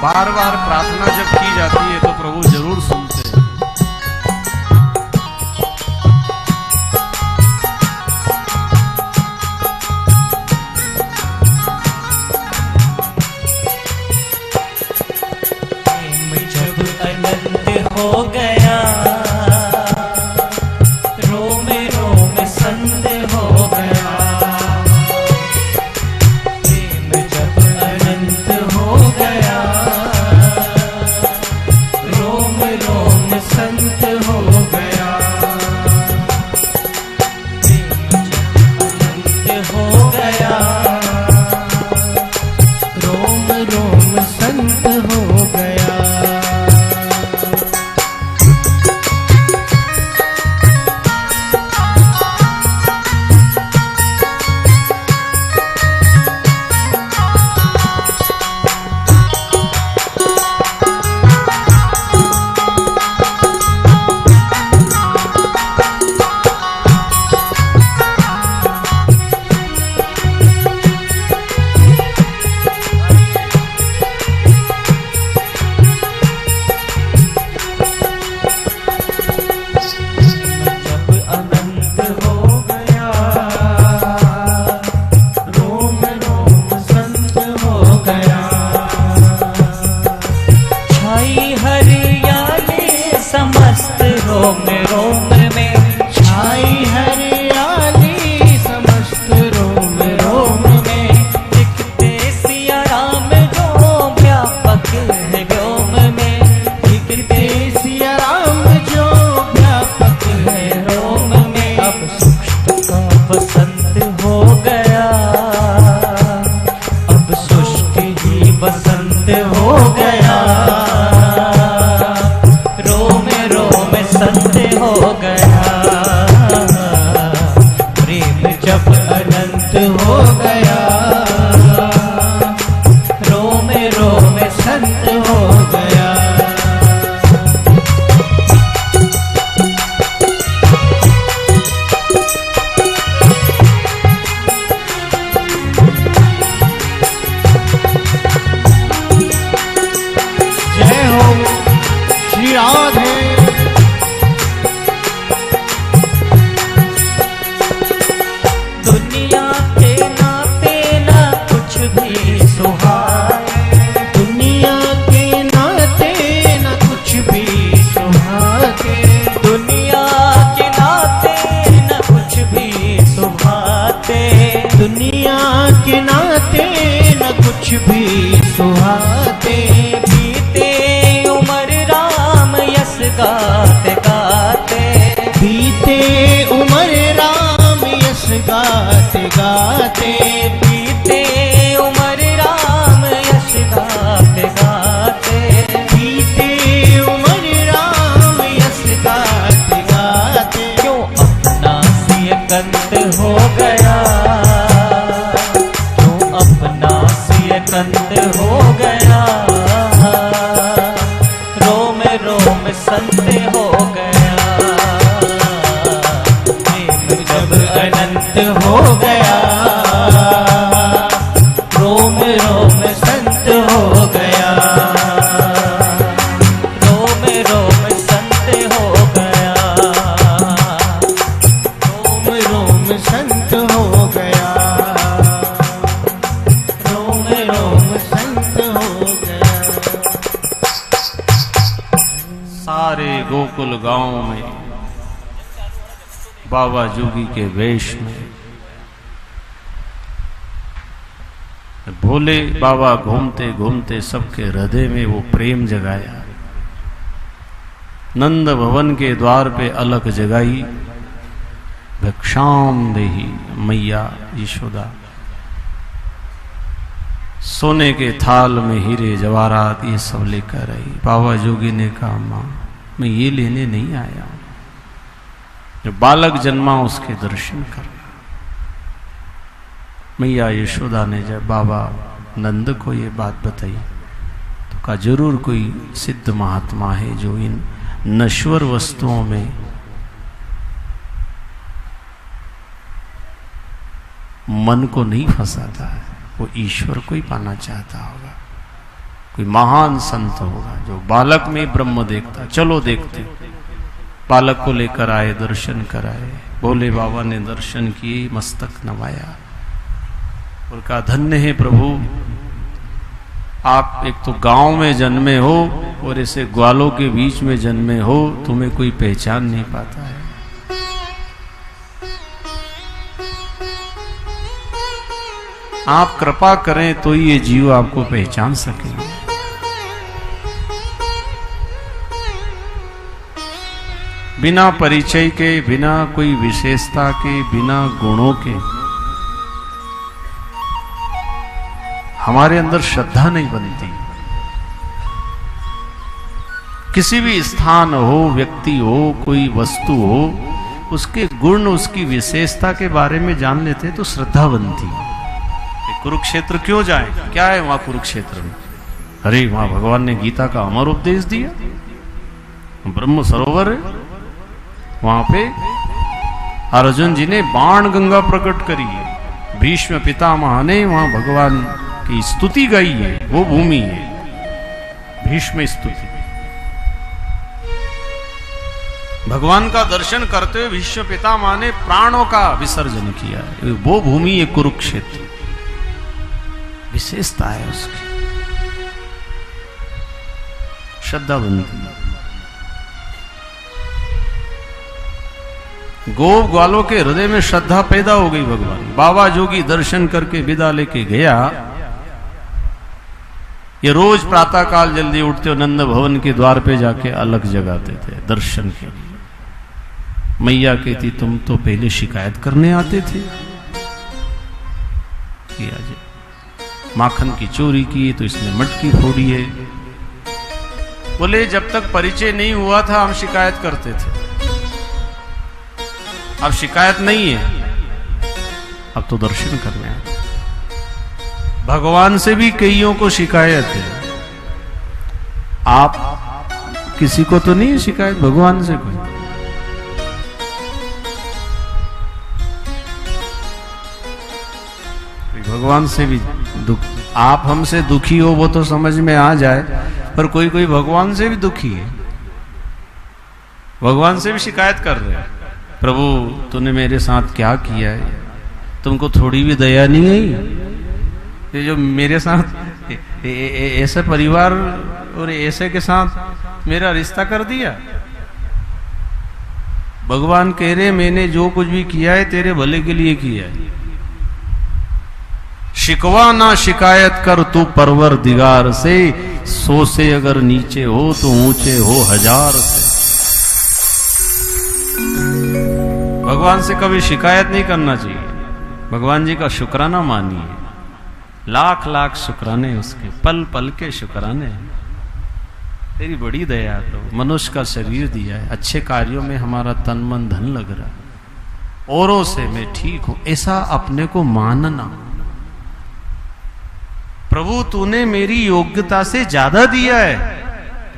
बार बार प्रार्थना जब की जाती है तो प्रभु जरूर सुनते हैं। जब अनंत हो गया, रोम रोम संत हो गया। प्रेम जब अनंत हो गया, रोम रोम संत हो गया। प्रेम जब अनंत हो गया, रोम रोम संत हो गया। रोम रोम में छाई हरियाली, समस्त रोम रोम में दिखते सिया राम जो व्यापक है व्योम में। दिखते सिया राम जो व्यापक है रोम में। अब शुष्क का बसंत हो गया, अब शुष्क ही बसंत हो गया। संत हो गया, प्रेम जब अनंत हो गया, रोम रोम संत हो गया। जय हो श्री राधे। दुनिया के नाते ना कुछ भी सुहाए, दुनिया के नाते ना कुछ भी सुहाते। दुनिया के नाते ना कुछ भी सुहाते। दुनिया के नाते ना कुछ भी सुहाते। बीते उम्र राम यस गाते गाते, बीते उम्र राम यस गाते गाते। बीते उम्र राम यश गाते गाते। बीते उम्र राम यश गाते गाते। क्यों अपना सिय कंत हो गया, क्यों अपना सिय कंत हो गया। रोम रोम संत हो गया, प्रेम जब अनंत हो गया, रोम रोम संत हो गया। रोम रोम संत हो गया, रोम रोम संत हो गया। रोम रोम संत हो गया। सारे गोकुल गांव में बाबा जोगी के वेश में भोले बाबा घूमते घूमते सबके हृदय में वो प्रेम जगाया। नंद भवन के द्वार पे अलख जगाई, भिक्षाम देही मैया यशोदा। सोने के थाल में हीरे जवाहरात ये सब लेकर आई। बाबा जोगी ने कहा, मां मैं ये लेने नहीं आया, जो बालक जन्मा उसके दर्शन करना। मैया यशोदा ने जब बाबा नंद को ये बात बताई तो कहा, जरूर कोई सिद्ध महात्मा है जो इन नश्वर वस्तुओं में मन को नहीं फंसाता है, वो ईश्वर को ही पाना चाहता होगा। कोई महान संत होगा जो बालक में ब्रह्म देखता। चलो देखते। बालक को लेकर आए, दर्शन कराए। भोले बाबा ने दर्शन किए, मस्तक नवाया और कहा धन्य है प्रभु, आप एक तो गांव में जन्मे हो और ऐसे ग्वालों के बीच में जन्मे हो, तुम्हें कोई पहचान नहीं पाता है। आप कृपा करें तो ये जीव आपको पहचान सकेंगे। बिना परिचय के, बिना कोई विशेषता के, बिना गुणों के हमारे अंदर श्रद्धा नहीं बनती। किसी भी स्थान हो, व्यक्ति हो, कोई वस्तु हो, उसके गुण, उसकी विशेषता के बारे में जान लेते तो श्रद्धा बनती। कुरुक्षेत्र क्यों जाए? क्या है वहां कुरुक्षेत्र में? अरे वहां भगवान ने गीता का अमर उपदेश दिया, ब्रह्म सरोवर है, वहां पे अर्जुन जी ने बाण गंगा प्रकट करी है, भीष्म पितामह ने वहां भगवान की स्तुति गाई है, वो भूमि है भीष्म स्तुति। भगवान का दर्शन करते हुए भीष्म पितामह ने प्राणों का विसर्जन किया है, वो भूमि है कुरुक्षेत्र। विशेषता है उसकी, श्रद्धा बनती है। गो ग्वालों के हृदय में श्रद्धा पैदा हो गई। भगवान बाबा जोगी दर्शन करके विदा लेके गया। ये रोज प्रातः काल जल्दी उठते और नंद भवन के द्वार पे जाके अलग जगाते थे दर्शन के लिए। मैया कहती तुम तो पहले शिकायत करने आते थे, किया जी माखन की चोरी की तो इसने मटकी फोड़ी है। बोले जब तक परिचय नहीं हुआ था हम शिकायत करते थे, अब शिकायत नहीं है, अब तो दर्शन करने आए। भगवान से भी कईयों को शिकायत है। आप किसी को तो नहीं है शिकायत भगवान से? कोई भगवान से भी दुख, आप हमसे दुखी हो वो तो समझ में आ जाए, पर कोई कोई भगवान से भी दुखी है, भगवान से भी शिकायत कर रहे हैं, प्रभु तूने मेरे साथ क्या किया है, तुमको थोड़ी भी दया नहीं आई? ये जो मेरे साथ ऐसे परिवार और ऐसे के साथ मेरा रिश्ता कर दिया। भगवान कह रहे मैंने जो कुछ भी किया है तेरे भले के लिए किया है। शिकवा ना शिकायत कर तू परवरदिगार से, 100 से अगर नीचे हो तो ऊंचे हो 1000 से। भगवान से कभी शिकायत नहीं करना चाहिए, भगवान जी का शुक्राना मानिए। लाख लाख शुक्राने उसके, पल पल के शुक्राने। तेरी बड़ी दया है प्रभु, मनुष्य का शरीर दिया है, अच्छे कार्यों में हमारा तन मन धन लग रहा है, औरों से मैं ठीक हूं ऐसा अपने को मानना। प्रभु तूने मेरी योग्यता से ज्यादा दिया है,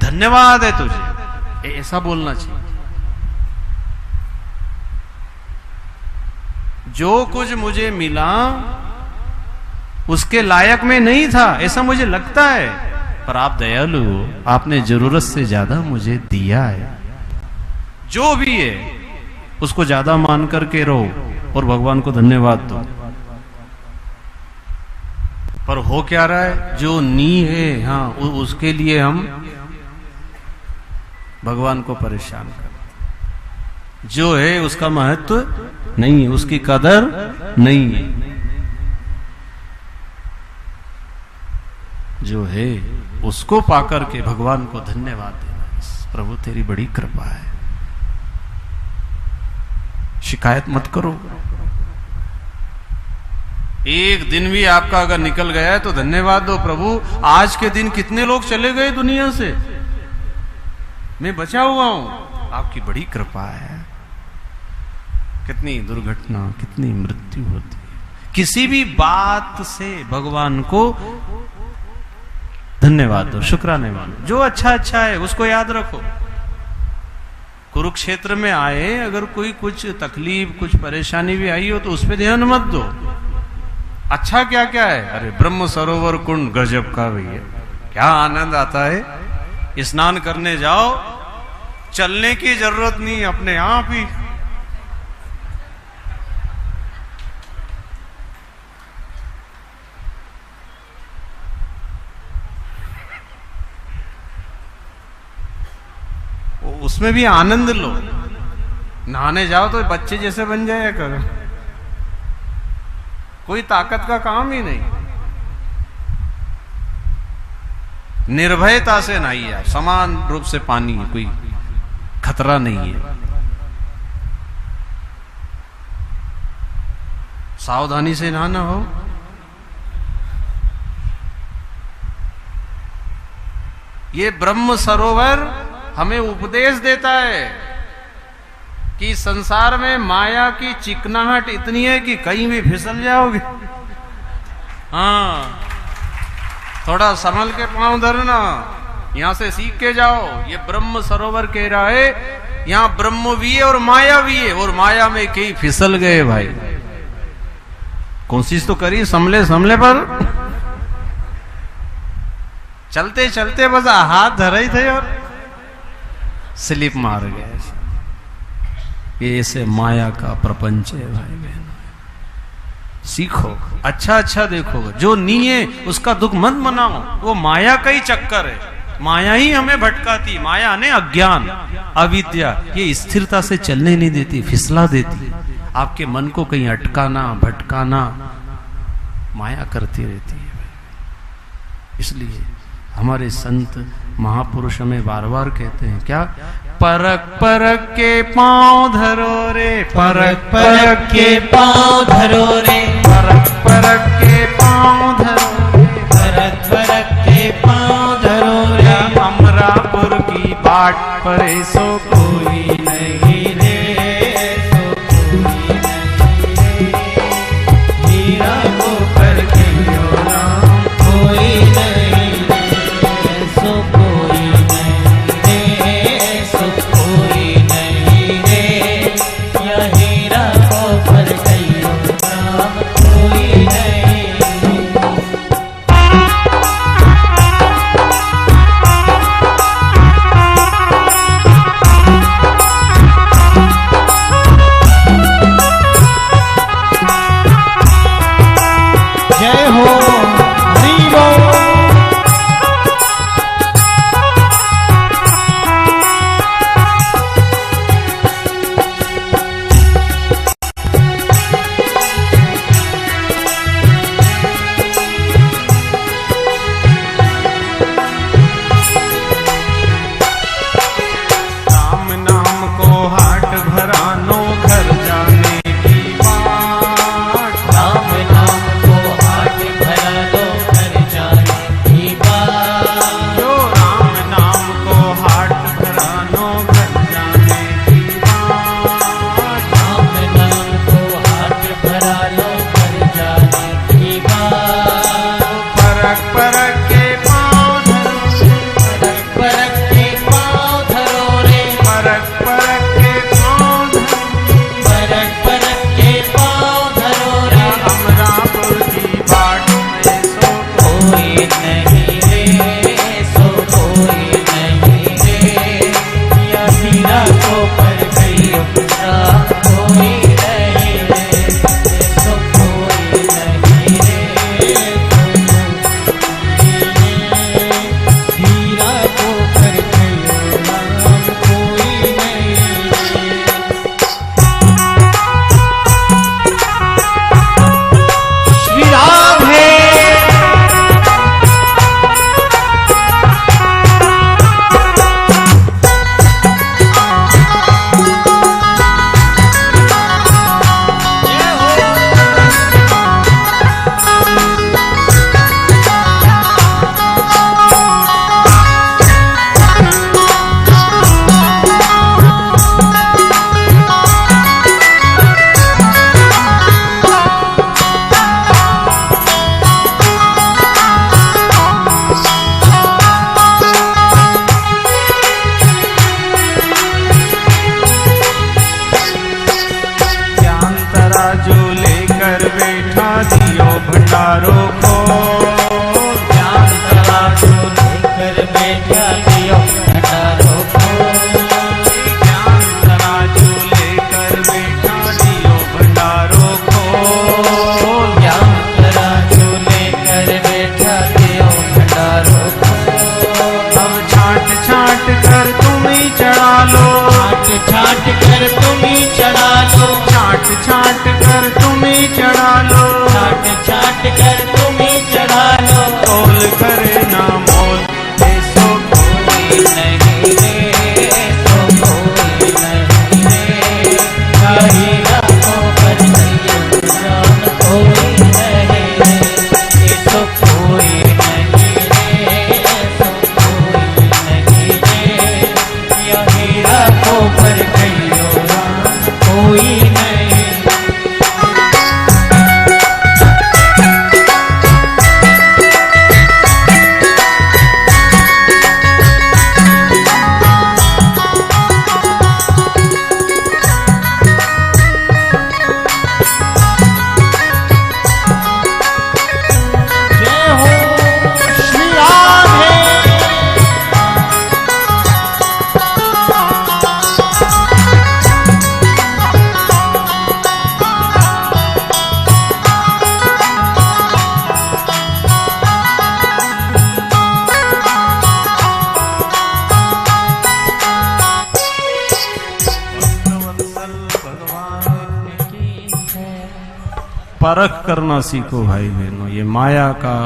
धन्यवाद है तुझे, ऐसा बोलना चाहिए। जो कुछ मुझे मिला उसके लायक में नहीं था ऐसा मुझे लगता है, पर आप दयालु हो, आपने जरूरत से ज्यादा मुझे दिया है। जो भी है उसको ज्यादा मान करके रहो और भगवान को धन्यवाद दो। पर हो क्या रहा है, जो नी है हाँ उसके लिए हम भगवान को परेशान कर, जो है उसका महत्व नहीं है, उसकी कदर नहीं है। जो है उसको पाकर के भगवान को धन्यवाद देना। प्रभु तेरी बड़ी कृपा है, शिकायत मत करो। एक दिन भी आपका अगर निकल गया है तो धन्यवाद दो। प्रभु आज के दिन कितने लोग चले गए दुनिया से, मैं बचा हुआ हूं, आपकी बड़ी कृपा है। कितनी दुर्घटना, कितनी मृत्यु होती है। किसी भी बात से भगवान को धन्यवाद दो, शुक्राने मानो। जो अच्छा अच्छा है उसको याद रखो। कुरुक्षेत्र में आए अगर कोई कुछ तकलीफ, कुछ परेशानी भी आई हो तो उस पर ध्यान मत दो। अच्छा क्या क्या है, अरे ब्रह्म सरोवर कुंड गजब का भैया, क्या आनंद आता है। स्नान करने जाओ, चलने की जरूरत नहीं, अपने आप ही उसमें भी आनंद लो। नहाने जाओ तो बच्चे जैसे बन जाया करो, कोई ताकत का काम ही नहीं, निर्भयता से नहाइए आप। समान रूप से पानी है, कोई खतरा नहीं है। सावधानी से नहाना हो। ये ब्रह्म सरोवर हमें उपदेश देता है कि संसार में माया की चिकनाहट इतनी है कि कहीं भी फिसल जाओगे। हाँ, थोड़ा संभल के पांव धरना, यहां से सीख के जाओ। ये ब्रह्म सरोवर कह रहा है, यहां ब्रह्म भी है और माया भी है, और माया में कई फिसल गए भाई। कोशिश तो करी संभले संभले, पर चलते चलते बस हाथ धर ही थे और स्लिप मार गए। ये ऐसे माया का प्रपंच है भाई बहन। सीखो, अच्छा अच्छा देखो, जो नहीं है उसका दुख मत मनाओ, वो माया का ही चक्कर है। माया ही हमें भटकाती, माया ने अज्ञान अविद्या ये स्थिरता से चलने नहीं देती, फिसला देती, आपके मन को कहीं अटकाना भटकाना माया करती रहती है। इसलिए हमारे संत महापुरुष हमें बार बार कहते हैं क्या, परख परख के पांव धरो रे, परख परख के पांव धरो रे, परख परख के पांव धरो रे, परख परख के पांव धरो रे। अमरापुर की बाट पर सो कोई नहीं रे, सो कोई नहीं रे, हीरा को पर के राम कोई नहीं रे, सो कोई नहीं रे, सो कोई नहीं रे, या हीरा को पर के राम कोई नहीं। जय हो हरि बोल। राम नाम को हाट भरानो घर जाने की बाट, राम नाम को हाट भरा लो घर जाने की बात, जो राम नाम को हाट भरानो घर जाने की बाट। राम नाम को हाट भरा लो घर जाने की बात। परख परख के पांव धरो, परख परख के पाँव धरो रे, परख परख के पांव धरो, परख परख के पाँव धरो रे। अमरापुर की बाट में सो कोई नहीं रे, सो कोई नहीं रे, या हीरा को पर गई राम कोई नहीं रे, सो कोई नहीं रे, हीरा को पर गई राम कोई नहीं रे। श्री राम है। परख करना सीखो भाई बहनों। ये माया का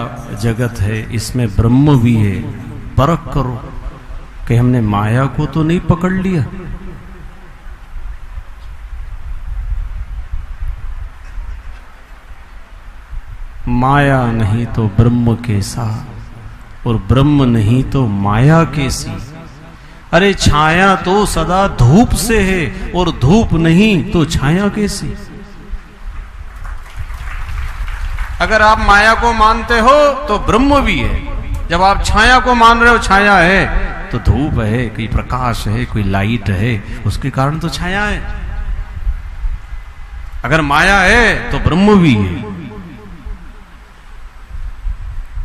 जगत है, इसमें ब्रह्म भी है। परख करो कि हमने माया को तो नहीं पकड़ लिया। माया नहीं तो ब्रह्म कैसा, और ब्रह्म नहीं तो माया कैसी। अरे छाया तो सदा धूप से है, और धूप नहीं तो छाया कैसी। अगर आप माया को मानते हो तो ब्रह्म भी है। जब आप छाया को मान रहे हो, छाया है तो धूप है, कोई प्रकाश है, कोई लाइट है, उसके कारण तो छाया है। अगर माया है तो ब्रह्म भी है।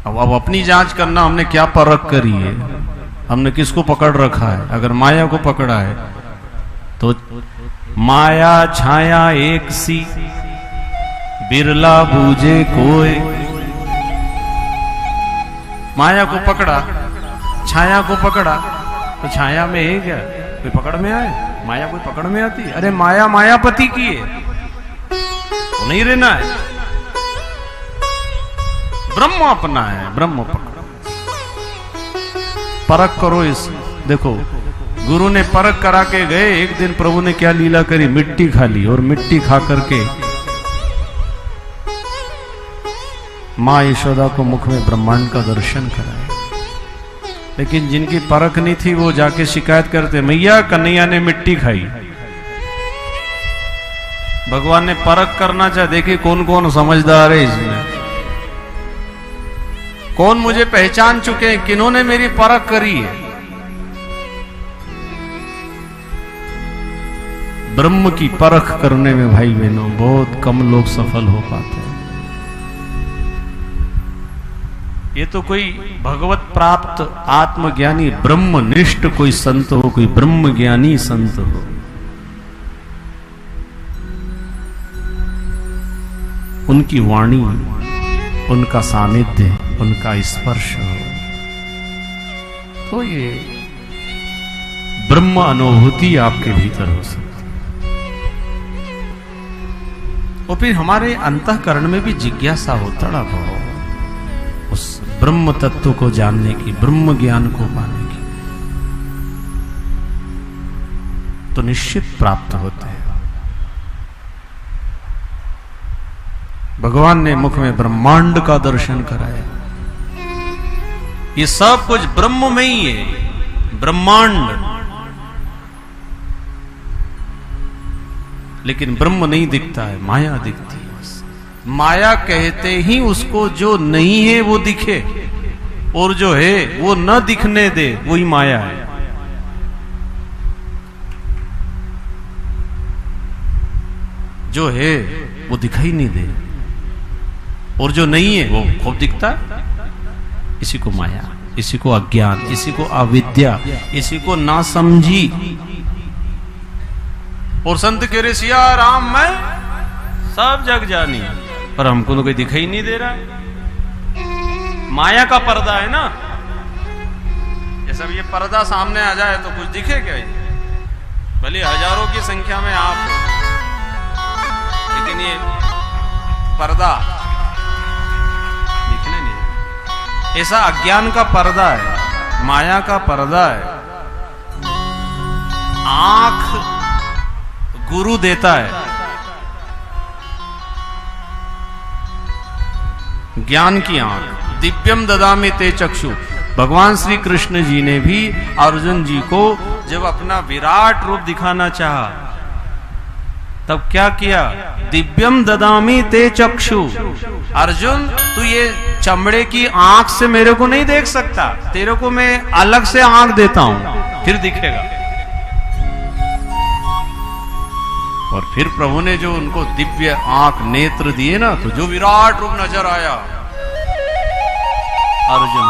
अब अपनी जांच करना, हमने क्या परख करी है, हमने किसको पकड़ रखा है। अगर माया को पकड़ा है तो माया छाया एक सी, बिरला बूझे कोई। माया को पकड़ा, छाया को पकड़ा, तो छाया में है क्या, कोई पकड़ में आए? माया कोई पकड़ में आती है? अरे माया मायापति की है, तो नहीं रहना है। ब्रह्म अपना है, ब्रह्म पकड़ो, परख करो इस। देखो गुरु ने परख करा के गए। एक दिन प्रभु ने क्या लीला करी, मिट्टी खा ली, और मिट्टी खा करके माँ यशोदा को मुख में ब्रह्मांड का दर्शन कराया। लेकिन जिनकी परख नहीं थी वो जाके शिकायत करते, मैया कन्हैया ने मिट्टी खाई। भगवान ने परख करना चाहे, देखिए कौन कौन समझदार है इसमें, कौन मुझे पहचान चुके हैं, किन्होंने मेरी परख करी है। ब्रह्म की परख करने में भाई बहनों बहुत कम लोग सफल हो पाते हैं। ये तो कोई भगवत प्राप्त आत्मज्ञानी ब्रह्मनिष्ठ कोई संत हो, कोई ब्रह्म ज्ञानी संत हो, उनकी वाणी, उनका सानिध्य, उनका स्पर्श हो, तो ये ब्रह्म अनुभूति आपके भीतर हो सकती। और फिर हमारे अंतःकरण में भी जिज्ञासा हो, तड़प हो उस ब्रह्म तत्व को जानने की, ब्रह्म ज्ञान को पाने की, तो निश्चित प्राप्त होते हैं। भगवान ने मुख में ब्रह्मांड का दर्शन कराया। ये सब कुछ ब्रह्म में ही है, ब्रह्मांड। लेकिन ब्रह्म नहीं दिखता है, माया दिखती है। माया कहते ही उसको जो नहीं है वो दिखे, और जो है वो न दिखने दे, वही माया है। जो है वो दिखाई नहीं दे, और जो नहीं है वो खूब दिखता है। इसी को माया, इसी को अज्ञान, इसी को अविद्या, इसी को ना समझी। और संत कह रहे सिया राम मैं सब जग जानी, पर हमको तो कोई दिखाई नहीं दे रहा है। माया का पर्दा है ना, ये सब, ये पर्दा सामने आ जाए तो कुछ दिखे क्या? भले हजारों की संख्या में आप हो, लेकिन ये पर्दा दिखने नहीं। ऐसा अज्ञान का पर्दा है, माया का पर्दा है। आंख गुरु देता है, ज्ञान की आंख। दिव्यम ददामि ते चक्षु। भगवान श्री कृष्ण जी ने भी अर्जुन जी को जब अपना विराट रूप दिखाना चाहा, तब क्या किया? दिव्यम ददामि ते चक्षु। अर्जुन तू ये चमड़े की आंख से मेरे को नहीं देख सकता, तेरे को मैं अलग से आंख देता हूं, फिर दिखेगा। और फिर प्रभु ने जो उनको दिव्य आंख नेत्र दिए ना, तो जो विराट रूप नजर आया अर्जुन,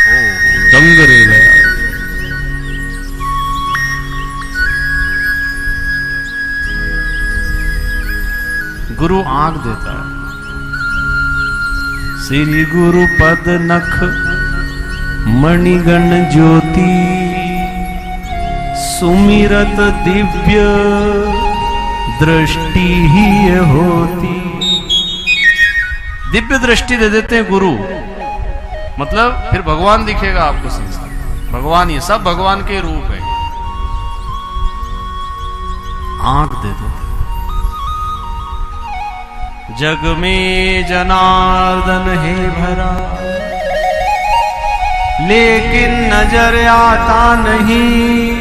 ओ दंग रह गया। गुरु आंख देता है। श्री गुरु पद नख मणिगण ज्योति, सुमिरत दिव्य दृष्टि ही होती। दिव्य दृष्टि दे देते हैं गुरु, मतलब फिर भगवान दिखेगा आपको संसार में। भगवान, ये सब भगवान के रूप है। आंख दे देते। जग में जनार्दन है भरा, लेकिन नजर आता नहीं।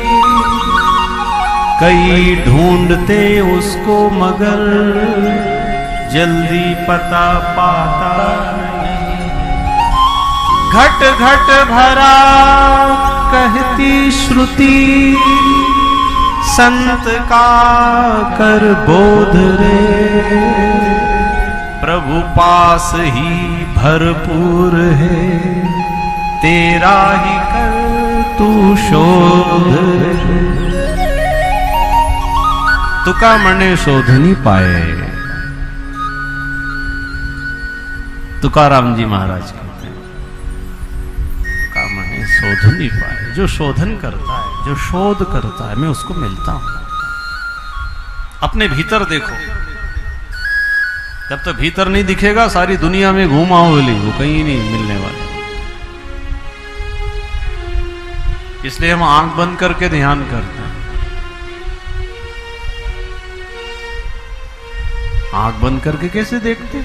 कई ढूंढते उसको मगर जल्दी पता पाता नहीं। घट घट भरा कहती श्रुति, संत का कर बोध रे। प्रभु पास ही भरपूर है, तेरा ही कर तू शोध रे। तुका मने शोधनी पाए, तुकाराम जी महाराज कहते हैं, तुका मने शोधनी पाए। जो शोधन करता है, जो शोध करता है, मैं उसको मिलता हूं। अपने भीतर देखो, जब तक भीतर नहीं दिखेगा सारी दुनिया में घूमाओ बोली, वो कहीं नहीं मिलने वाले। इसलिए हम आंख बंद करके ध्यान करते हैं। आंख बंद करके कैसे देखते?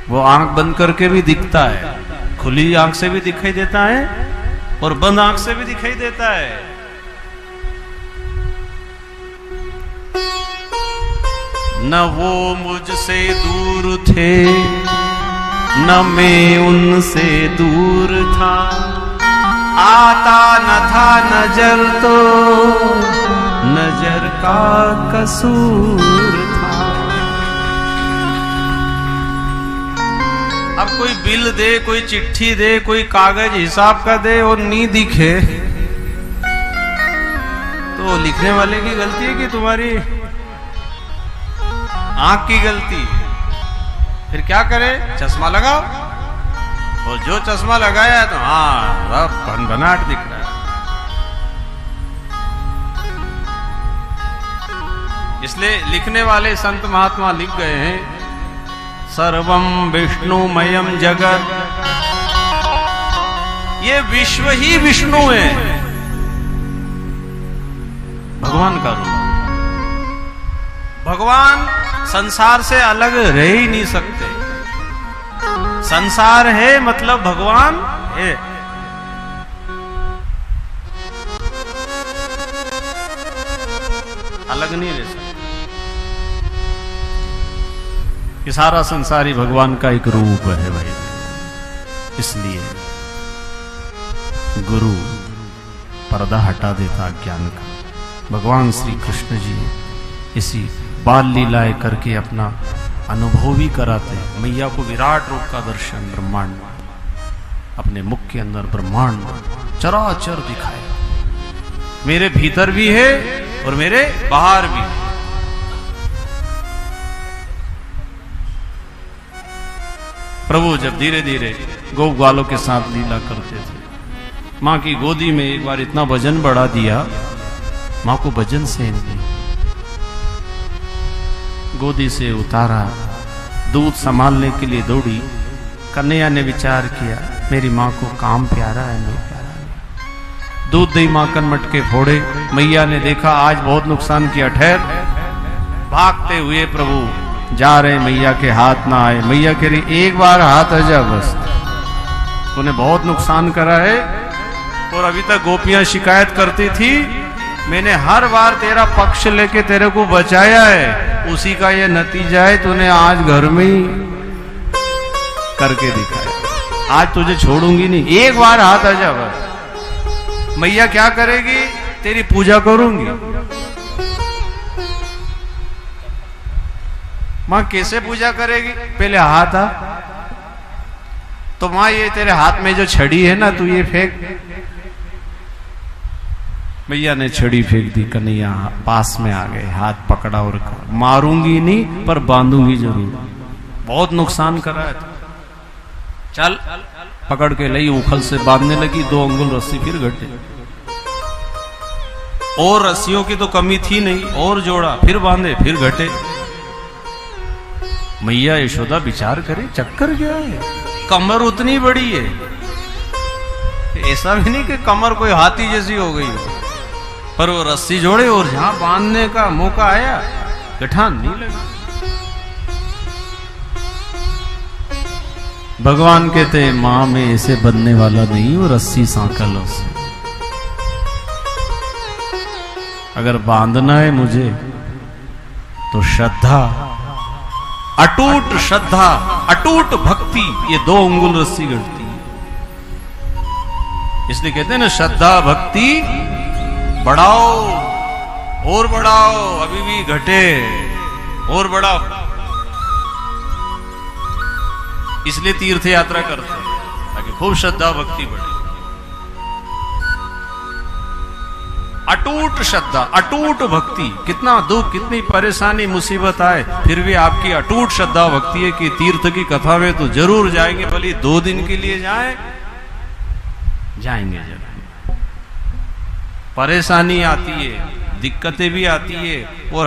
वो आंख बंद करके भी दिखता है, खुली आंख से भी दिखाई देता है और बंद आंख से भी दिखाई देता है। न वो मुझसे दूर थे, न मैं उनसे दूर था। आता न था नजर तो नजर का कसूर था। अब कोई बिल दे, कोई चिट्ठी दे, कोई कागज हिसाब का दे और नहीं दिखे तो लिखने वाले की गलती है कि तुम्हारी आंख की गलती? फिर क्या करे? चश्मा लगाओ, और जो चश्मा लगाया है तो हाँ भनभनाट दिख रहा है। इसलिए लिखने वाले संत महात्मा लिख गए हैं, सर्वम विष्णुमयम जगत। ये विश्व ही विष्णु है, भगवान का रूप। भगवान संसार से अलग रह ही नहीं सकते। संसार है मतलब भगवान है। अलग नहीं रह सकते। ये सारा संसार ही भगवान का एक रूप है भाई। इसलिए गुरु पर्दा हटा देता ज्ञान का। भगवान श्री कृष्ण जी इसी बाल लीलाएं करके अपना अनुभव भी कराते हैं। मैया को विराट रूप का दर्शन ब्रह्मांड में, अपने मुख के अंदर ब्रह्मांड चराचर दिखाया। मेरे भीतर भी है और मेरे बाहर भी। प्रभु जब धीरे धीरे गौ ग्वालों के साथ लीला करते थे, माँ की गोदी में एक बार इतना वजन बढ़ा दिया, माँ को वजन सहन नहीं, गोदी से उतारा, दूध संभालने के लिए दौड़ी। कन्हैया ने विचार किया, मेरी माँ को काम प्यारा है, नहीं प्यारा नहीं। दूध दही माखन मटके फोड़े। मैया ने देखा आज बहुत नुकसान किया, ठहर। भागते हुए प्रभु जा रहे, मैया के हाथ ना आए। मैया कह रही एक बार हाथ आ जा बस, तूने बहुत नुकसान करा है। और अभी तक गोपियां शिकायत करती थी, मैंने हर बार तेरा पक्ष लेके तेरे को बचाया है, उसी का ये नतीजा है, तूने आज घर में ही करके दिखाया। आज तुझे छोड़ूंगी नहीं, एक बार हाथ आ जा बस। मैया क्या करेगी? तेरी पूजा करूंगी। मां कैसे पूजा करेगी? पहले हाथ आ। तो मां ये तेरे हाथ में जो छड़ी है ना, तू ये फेंक। मैया ने छड़ी फेंक दी। कन्हैया पास में आ गए, हाथ पकड़ा और कहा, मारूंगी नहीं पर बांधूंगी जरूर, बहुत नुकसान करा है। चल, पकड़ के लाई, उखल से बांधने लगी। 2 अंगुल रस्सी फिर घटे। और रस्सियों की तो कमी थी नहीं, और जोड़ा, फिर बांधे, फिर घटे। मैया यशोदा विचार करे चक्कर क्या है, कमर उतनी बड़ी है, ऐसा भी नहीं कि कमर कोई हाथी जैसी हो गई हो, पर वो रस्सी जोड़े और जहां बांधने का मौका आया गठान नहीं लगा। भगवान कहते हैं मां में ऐसे बनने वाला नहीं, वो रस्सी सांकल से। अगर बांधना है मुझे तो श्रद्धा, अटूट श्रद्धा, अटूट भक्ति, ये 2 अंगुल रस्सी घटती है। इसलिए कहते हैं ना श्रद्धा भक्ति बढ़ाओ और बढ़ाओ, अभी भी घटे और बढ़ाओ। इसलिए तीर्थ यात्रा करते हैं ताकि खूब श्रद्धा भक्ति बढ़े। अटूट श्रद्धा, अटूट भक्ति, कितना दुख, कितनी परेशानी, मुसीबत आए, फिर भी आपकी अटूट श्रद्धा भक्ति है कि तीर्थ की कथा में तो जरूर जाएंगे, भले 2 दिन के लिए जाएंगे जरूर। परेशानी आती है, दिक्कतें भी आती है, और